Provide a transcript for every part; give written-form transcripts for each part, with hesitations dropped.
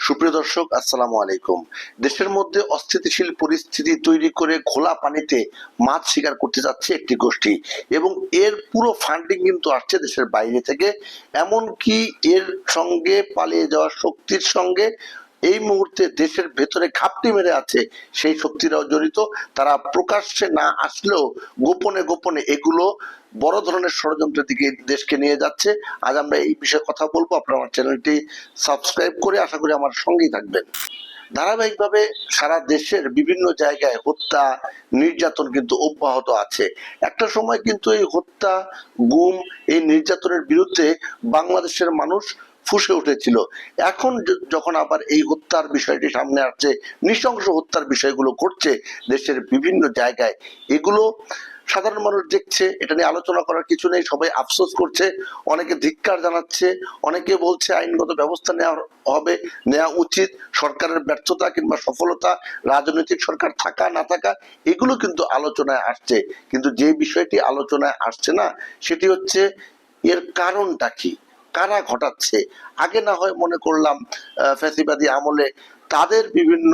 সুপ্রিয় দর্শক, আসসালামু আলাইকুম। দেশের মধ্যে অস্থিতিশীল পরিস্থিতি তৈরি করে খোলা পানিতে মাছ শিকার করতে যাচ্ছে একটি গোষ্ঠী, এবং এর পুরো ফান্ডিং কিন্তু আসছে দেশের বাইরে থেকে। এমনকি এর সঙ্গে পালিয়ে যাওয়া শক্তির সঙ্গে এই মুহূর্তে দেশের ভেতরে ঘাপটি মেরে আছে সেই শক্তিরাও জড়িত। তারা প্রকাশ্যে না আসলেও গোপনে গোপনে এগুলো বড় ধরনের ষড়যন্ত্রের দিকে দেশকে নিয়ে যাচ্ছে। আজ আমরা এই বিষয়ে কথা বলবো। আপনারা আমার চ্যানেলটি সাবস্ক্রাইব করে আশা করি আমার সঙ্গেই থাকবেন। ধারাবাহিকভাবে সারা দেশের বিভিন্ন জায়গায় হত্যা, নির্যাতন কিন্তু অব্যাহত আছে। একটা সময় কিন্তু এই হত্যা, গুম, এই নির্যাতনের বিরুদ্ধে বাংলাদেশের মানুষ ফুঁসে উঠেছিল। এখন যখন আবার এই হত্যার বিষয়টি সামনে আসছে, নৃশংস হত্যার বিষয়গুলো ঘটছে দেশের বিভিন্ন জায়গায়, এগুলো সাধারণ মানুষ দেখছে। এটা নিয়ে আলোচনা করার কিছু নেই, সবাই আফসোস করছে, অনেকে ধিক্কার জানাচ্ছে, অনেকে বলছে আইনগত ব্যবস্থা নেওয়া উচিত। সরকারের ব্যর্থতা কিংবা সফলতা, রাজনৈতিক সরকার থাকা না থাকা, এগুলো কিন্তু আলোচনায় আসছে। কিন্তু যে বিষয়টি আলোচনায় আসছে না সেটি হচ্ছে এর কারণটা কি, কারা ঘটাচ্ছে। আগে না হয় মনে করলাম ফ্যাসিবাদী আমলে তাদের বিভিন্ন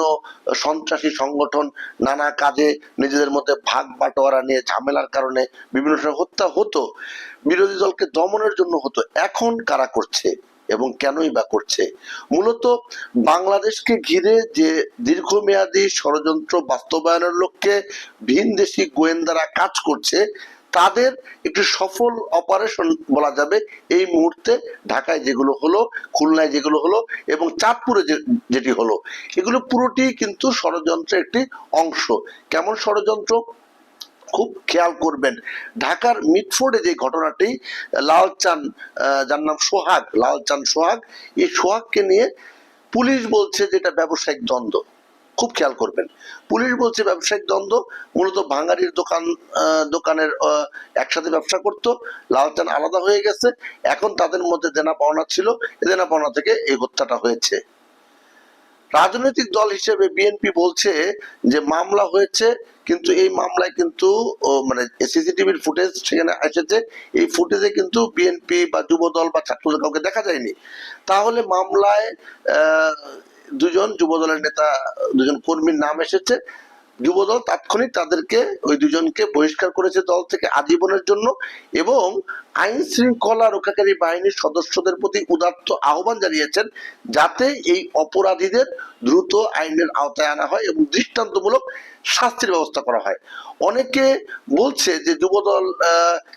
সন্ত্রাসী সংগঠন নানা কাজে নিজেদের মধ্যে ভাগ বাটোয়ারা নিয়ে ঝামেলার কারণে বিভিন্ন সময় হত্যা হতো, বিরোধী দলকে দমনের জন্য হতো। এখন কারা করছে এবং কেনই বা করছে? মূলত বাংলাদেশকে ঘিরে যে দীর্ঘমেয়াদী ষড়যন্ত্র বাস্তবায়নের লক্ষ্যে ভিনদেশি গোয়েন্দারা কাজ করছে, তাদের একটি সফল অপারেশন বলা যাবে এই মুহূর্তে ঢাকায় যেগুলো হলো, খুলনায় যেগুলো হলো এবং চাঁদপুরে যেটি হলো, এগুলো পুরোটি কিন্তু ষড়যন্ত্রের একটি অংশ। কেমন ষড়যন্ত্র? খুব খেয়াল করবেন, ঢাকার মিটফোর্ডে যে ঘটনাটি, লালচাঁদ, যার নাম লালচাঁদ সোহাগ, এই সোহাগকে নিয়ে পুলিশ বলছে যে এটা ব্যবসায়িক দ্বন্দ্ব। খুব খেয়াল করবেন, পুলিশ বলছে ব্যবসায়িক দ্বন্দ্ব। মূলত ভাঙাড়ির দোকানের একসাথে ব্যবসা করত, লালচাঁদ আলাদা হয়ে গেছে, এখন তাদের মধ্যে দেনা পাওনা ছিল, দেনা পাওনা থেকে এই হত্যাটা হয়েছে। রাজনৈতিক দল হিসেবে বিএনপি বলছে যে মামলা হয়েছে, কিন্তু এই মামলায় কিন্তু মানে সিসিটিভির ফুটেজ সেখানে এসেছে, এই ফুটেজে কিন্তু বিএনপি বা যুব দল বা ছাত্রদল কাউকে দেখা যায়নি। তাহলে মামলায় দুজন যুব দলের নেতা, দুজন কর্মীর নাম এসেছে। যুবদল তাৎক্ষণিক তাদেরকে, ওই দুজনকে বহিষ্কার করেছে দল থেকে আজীবনের জন্য, এবং আইন শৃঙ্খলা রক্ষাকারী বাহিনীর সদস্যদের প্রতি উদাত্ত আহ্বান জানিয়েছেন যাতে এই অপরাধীদের দ্রুত আইনের আওতায় আনা হয় এবং দৃষ্টান্তমূলক শাস্তির ব্যবস্থা করা হয়। অনেকে বলছে যে যুবদল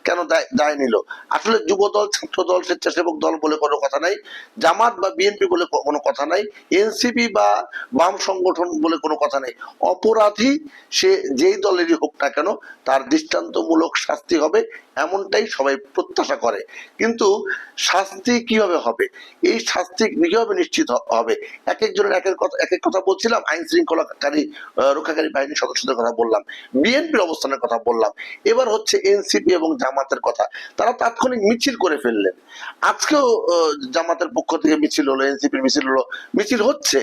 কেন দায় নিল। আসলে যুবদল, ছাত্রদল, স্বেচ্ছাসেবক দল বলে কোনো কথা নাই, জামাত বা বিএনপি বলে কোনো কথা নাই, এনসিপি বা বাম সংগঠন বলে কোনো কথা নেই। অপরাধী সে যেই দলেরই হোক না কেন, তার দৃষ্টান্তমূলক শাস্তি হবে, এমনটাই সবাই প্রত্যাশা করে। কিন্তু শাস্তি কিভাবে হবে, এই শাস্তি কিভাবে নিশ্চিত হবে? এক একজনের এক এক কথা বলছিলাম, আইন শৃঙ্খলাকারী রক্ষাকারী বাহিনীর সদস্যদের কথা বললাম, বিএনপির অবস্থানের কথা বললাম, এবার হচ্ছে এনসিপি এবং জামাতের কথা। তারা তাৎক্ষণিক মিছিল করে ফেললেন। আজকেও জামাতের পক্ষ থেকে মিছিল হলো, এনসিপির মিছিল হলো, মিছিল হচ্ছে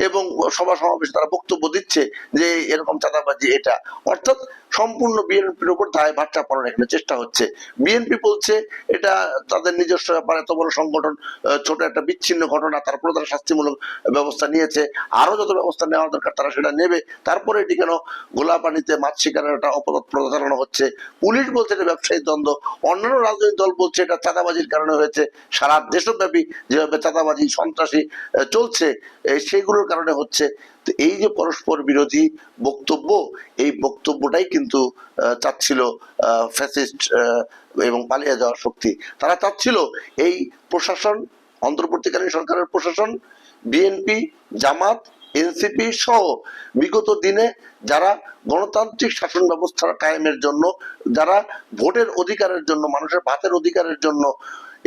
এবং সভা সমাবেশে তারা বক্তব্য দিচ্ছে যে এরকম চাঁদাবাজি, এটা অর্থাৎ সম্পূর্ণ বিএনপির উপর দায়ভার চাপানোর এখানে চেষ্টা হচ্ছে। বিএনপি বলছে এটা তাদের নিজস্ব ব্যাপার, এত বড় সংগঠন, ছোট একটা বিচ্ছিন্ন ঘটনা, তারপরে তারা শাস্তিমূলক ব্যবস্থা নিয়েছে, আরো যত ব্যবস্থা নেওয়া দরকার তারা সেটা নেবে। তারপরে এটি কেন গোলা পানিতে মাছ শিকারের একটা অপরাধ প্রচারণা হচ্ছে? পুলিশ বলছে এটা ব্যবসায়িক দ্বন্দ্ব, অন্যান্য রাজনৈতিক দল বলছে এটা চাঁদাবাজির কারণে হয়েছে। সারা দেশব্যাপী যেভাবে চাঁদাবাজি, সন্ত্রাসী চলছে, সেগুলোর কারণে হচ্ছে। তো এই যে পরস্পর বিরোধী বক্তব্য, এই বক্তব্যটাই কিন্তু চাচ্ছিল ফ্যাসিস্ট এবং পালিয়ে যাওয়ার শক্তি। তারা চাচ্ছিল এই প্রশাসন, অন্তর্বর্তীকালীন সরকারের প্রশাসন, বিএনপি, জামাত, এনসিপি সহ বিগত দিনে যারা গণতান্ত্রিক শাসন ব্যবস্থা কায়েমের জন্য, যারা ভোটের অধিকারের জন্য, মানুষের ভাতের অধিকারের জন্য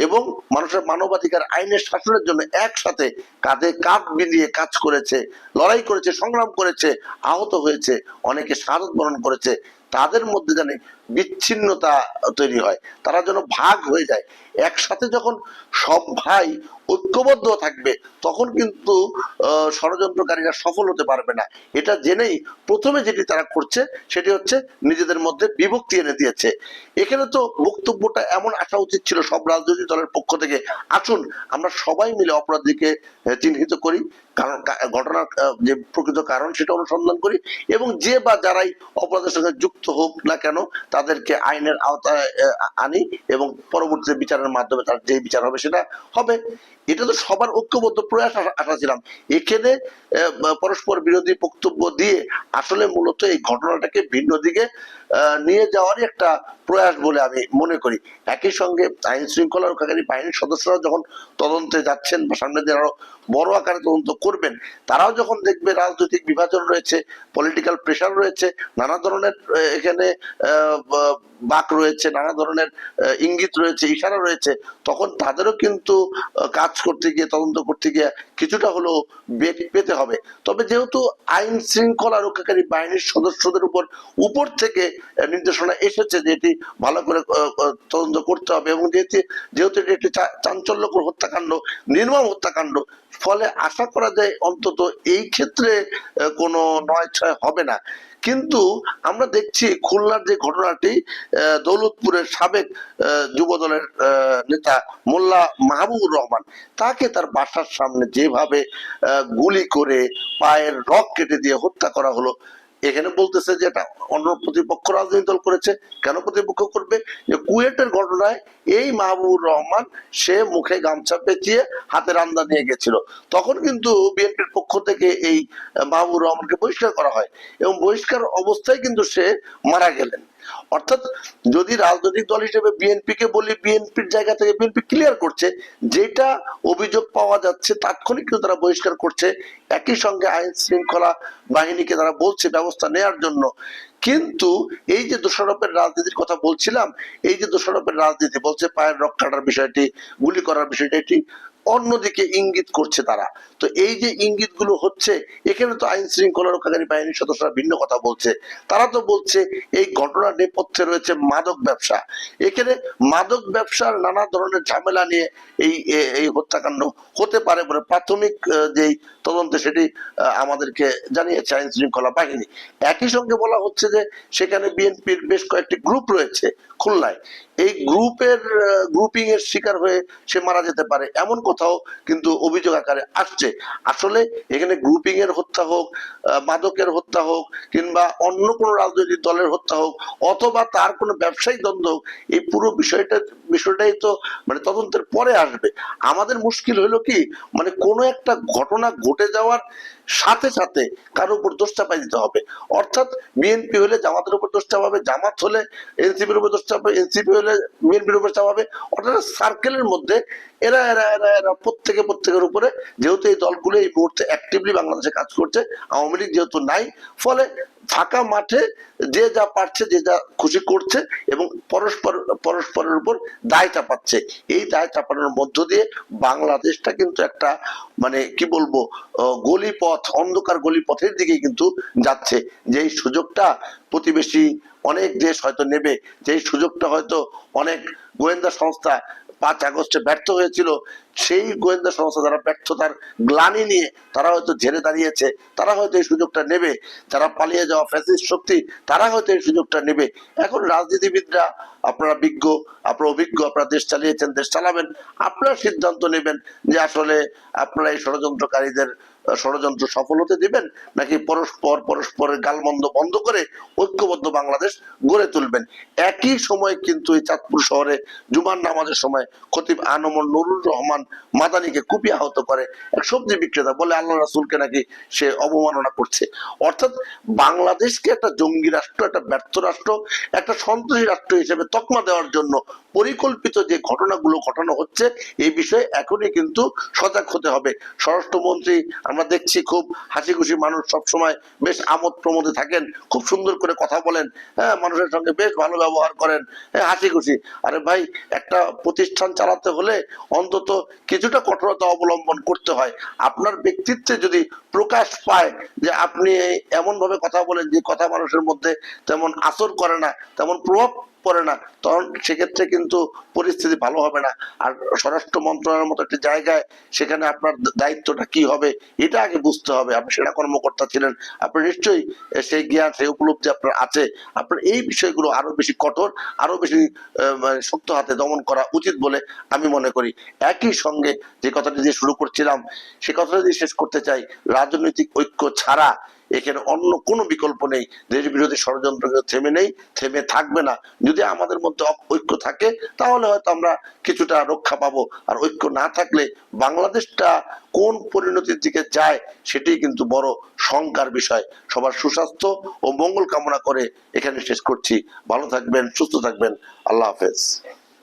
এবং মানুষের মানবাধিকার আইনের শাসনের জন্য একসাথে কাঁধে কাঁধ মিলিয়ে কাজ করেছে, লড়াই করেছে, সংগ্রাম করেছে, আহত হয়েছে, অনেকে শাহাদত বরণ করেছে, তাদের মধ্যে যেন বিচ্ছিন্নতা তৈরি হয়, তারা যেন ভাগ হয়ে যায়। একসাথে যখন সব ভাই ঐক্যবদ্ধ থাকবে তখন কিন্তু ষড়যন্ত্রকারীরা সফল হতে পারবে না। এটা জেনেই প্রথমে যেটি তারা করছে সেটি হচ্ছে নিজেদের মধ্যে বিভক্তি এনে দিয়েছে। এখানে তো বক্তব্যটা এমন আসা উচিত ছিল সব রাজনৈতিক দলের পক্ষ থেকে, আসুন আমরা সবাই মিলে অপরাধীকে চিহ্নিত করি, কারণ ঘটনার যে প্রকৃত কারণ সেটা অনুসন্ধান করি, এবং যে বা যারাই অপরাধের সঙ্গে যুক্ত হোক না কেন তাদেরকে আইনের আওতায় আনি, এবং পরবর্তীতে বিচারের মাধ্যমে তার যে বিচার হবে সেটা হবে। এটা তো সবার ঐক্যবদ্ধ প্রয়াস আশা ছিলাম। এখানে পরস্পর বিরোধী বক্তব্য দিয়ে আসলে মূলত এই ঘটনাটাকে ভিন্ন দিকে নিয়ে যাওয়ারই একটা প্রয়াস বলে আমি মনে করি। একই সঙ্গে আইন শৃঙ্খলা রক্ষাকারী বাহিনীর সদস্যরা যখন তদন্তে যাচ্ছেন বা সামনে দিয়ে আরো বড় আকারে তদন্ত করবেন, তারাও যখন দেখবে রাজনৈতিক বিভাজন রয়েছে, পলিটিক্যাল প্রেশার রয়েছে, নানা ধরনের এখানে বাক রয়েছে, নানা ধরনের ইঙ্গিত রয়েছে, ইশারা রয়েছে, তখন তাদেরও কিন্তু কাজ করতে গিয়ে, তদন্ত করতে গিয়ে কিছুটা হলেও বেগ পেতে হবে। তবে যেহেতু আইন শৃঙ্খলা রক্ষাকারী বাহিনীর সদস্যদের উপর থেকে নির্দেশনা এসেছে যে এটি ভালো করে তদন্ত করতে হবে, এবং যেহেতু এটি একটি চাঞ্চল্যকর হত্যাকাণ্ড, নির্মম হত্যাকাণ্ড, ফলে আশা করা যায় অন্তত এই ক্ষেত্রে কোনো নয় ছয় হবে না। কিন্তু আমরা দেখছি খুলনার যে ঘটনাটি, দৌলতপুরের সাবেক যুব দলের নেতা মোল্লা মাহবুবুর রহমান, তাকে তার বাসার সামনে যেভাবে গুলি করে পায়ের রগ কেটে দিয়ে হত্যা করা হলো, এখানে বলতেছে যে এটা অন্য প্রতিপক্ষ রাজনৈতিক দল করেছে। কেন প্রতিপক্ষ করবে? যে কুয়েটের ঘটনায় এই মাহবুবুর রহমান সে মুখে গামছা পেঁচিয়ে হাতে রান্দা নিয়ে গেছিল, তখন কিন্তু বিএনপির পক্ষ থেকে এই মাহবুবুর রহমানকে বহিষ্কার করা হয়, এবং বহিষ্কার অবস্থায় কিন্তু সে মারা গেলেন। অর্থাৎ যদি রাজনৈতিক দল হিসেবে বিএনপি কে বলি, বিএনপির জায়গা থেকে বিএনপি ক্লিয়ার করছে, যেটা অভিযোগ পাওয়া যাচ্ছে তাৎক্ষণিক কিন্তু তারা বহিষ্কার করছে। একই সঙ্গে আইন শৃঙ্খলা বাহিনীকে তারা বলছে ব্যবস্থা নেওয়ার জন্য। কিন্তু এই যে দোষারোপের রাজনীতির কথা বলছিলাম, এই যে দোষারোপের রাজনীতি বলছে, পায়ের রক কাটার বিষয়টি, গুলি করার বিষয়টি, এটি অন্যদিকে ইঙ্গিত করছে তারা। তো এই যে ইঙ্গিত গুলো হচ্ছে, এখানে তো আইন শৃঙ্খলা রক্ষাকারী বাহিনীর সদস্যরা ভিন্ন কথা বলছে। তারা তো বলছে এই ঘটনার নেপথ্যে রয়েছে মাদক ব্যবসা, এখানে মাদক ব্যবসার নানা ধরনের ঝামেলা নিয়ে এই এই হত্যাকাণ্ড হতে পারে বলে প্রাথমিক যেই তদন্তে সেটি আমাদেরকে জানিয়েছে আইন শৃঙ্খলা বাহিনী। একই সঙ্গে বলা হচ্ছে যে সেখানে বিএনপির বেশ কয়েকটি গ্রুপ রয়েছে খুলনায়, এই গ্রুপিং এর শিকার হয়ে সে মারা যেতে পারে, এমন কথাও কিন্তু অভিযোগ আকারে আসছে। আসলে এখানে গ্রুপিং এর হত্যা হোক, মাদকের হত্যা হোক, কিংবা অন্য কোনো রাজনৈতিক দলের হত্যা হোক, অথবা তার কোনো ব্যবসায়িক দ্বন্দ্ব হোক, এই পুরো বিষয়টাই তো মানে তদন্তের পরে আসবে। আমাদের মুশকিল হলো কি, মানে কোনো একটা ঘটনা ঘটে যাওয়ার সাথে সাথে কারোর উপর দোষ চাপাই দিতে হবে। অর্থাৎ বিএনপি হলে জামাতের উপর দোষ চাপাবে, জামাত হলে এনসিপির উপর দোষ চাপাবে, এনসিপি হলে বিএনপির উপর চাপাবে। অর্থাৎ সার্কেলের মধ্যে এরা এরা এরা এরা প্রত্যেকের উপরে, যেহেতু এই দলগুলো এই মুহূর্তে অ্যাক্টিভলি বাংলাদেশে কাজ করছে, আওয়ামী লীগ যেহেতু নাই, ফলে ফাঁকা মাঠে যে যা পারছে, যে যা খুশি করছে, এবং পরস্পরের উপর দায় চাপাচ্ছে। এই দায় চাপানোর মধ্য দিয়ে বাংলাদেশটা কিন্তু একটা মানে কি বলবো, গলিপথ, অন্ধকার গলিপথের দিকে কিন্তু যাচ্ছে। যেই সুযোগটা প্রতিবেশী অনেক দেশ হয়তো নেবে, যেই সুযোগটা হয়তো অনেক গোয়েন্দা সংস্থা 5 আগস্টে ব্যর্থ হয়েছিল, সেই গোয়েন্দা সংস্থা যারা ব্যর্থতার গ্লানি নিয়ে তারা হয়তো ঝেড়ে দাঁড়িয়েছে, তারা হয়তো এই সুযোগটা নেবে। যারা পালিয়ে যাওয়া ফ্যাসিস্ট শক্তি, তারা হয়তো এই সুযোগটা নেবে। এখন রাজনীতিবিদরা, আপনারা বিজ্ঞ, আপনারা অভিজ্ঞ, আপনারা দেশ চালিয়েছেন, দেশ চালাবেন, আপনারা সিদ্ধান্ত নেবেন যে আসলে আপনারা এই ষড়যন্ত্রকারীদের ষড়যন্ত্র সফল হতে দিবেন, নাকি পরস্পরের গালমন্দ বন্ধ করে ঐক্যবদ্ধ বাংলাদেশ গড়ে তুলবেন। একই সময় কিন্তু এই চাঁদপুর শহরে জুমার নামাজের সময় খতিব আনমর নুরুর রহমান মাদানিকে কুপিয়ে আহত করে এক সবজি বিক্রেতা, বলে আল্লাহ রাসূলকে নাকি সে অবমাননা করছে। অর্থাৎ বাংলাদেশকে একটা জঙ্গি রাষ্ট্র, একটা ব্যর্থ রাষ্ট্র, একটা সন্ত্রাসী রাষ্ট্র হিসেবে তকমা দেওয়ার জন্য পরিকল্পিত যে ঘটনাগুলো ঘটানো হচ্ছে, এই বিষয়ে এখনই কিন্তু সজাগ হতে হবে। স্বরাষ্ট্রমন্ত্রী আমরা দেখছি খুব হাসি খুশি মানুষ, সবসময় বেশ আমোদ প্রমোদে থাকেন, খুব সুন্দর করে কথা বলেন, হ্যাঁ, মানুষের সঙ্গে বেশ ভালো ব্যবহার করেন, হ্যাঁ, হাসি খুশি। আরে ভাই, একটা প্রতিষ্ঠান চালাতে হলে অন্তত কিছুটা কঠোরতা অবলম্বন করতে হয়। আপনার ব্যক্তিত্বে যদি প্রকাশ পায় যে আপনি এমন ভাবে কথা বলেন যে কথা মানুষের মধ্যে তেমন আসর করে না, তেমন প্রভাব পড়ে না, তখন সেক্ষেত্রে কিন্তু পরিস্থিতি ভালো হবে না। আর স্বরাষ্ট্র মন্ত্রণালয়ের মতো একটি জায়গায় সেখানে আপনার দায়িত্বটা কি হবে এটা আগে বুঝতে হবে। আপনি সেনা কর্মকর্তা ছিলেন, আপনি নিশ্চয়ই সেই জ্ঞান সেই উপলব্ধি আপনার আছে। আপনার এই বিষয়গুলো আরো বেশি কঠোর, আরো বেশি মানে শক্ত হাতে দমন করা উচিত বলে আমি মনে করি। একই সঙ্গে যে কথাটি দিয়ে শুরু করছিলাম সে কথাটা দিয়ে শেষ করতে চাই, রাজনৈতিক ঐক্য ছাড়া এখানে অন্য কোনো বিকল্প নেই। দেশ বিরোধী ষড়যন্ত্র থেমে নেই, থেমে থাকবে না। যদি আমাদের মধ্যে ঐক্য থাকে তাহলে হয়তো আমরা কিছুটা রক্ষা পাবো, আর ঐক্য না থাকলে বাংলাদেশটা কোন পরিণতির দিকে যায় সেটাই কিন্তু বড় শঙ্কার বিষয়। সবার সুস্বাস্থ্য ও মঙ্গল কামনা করে এখানে শেষ করছি। ভালো থাকবেন, সুস্থ থাকবেন। আল্লাহ হাফেজ।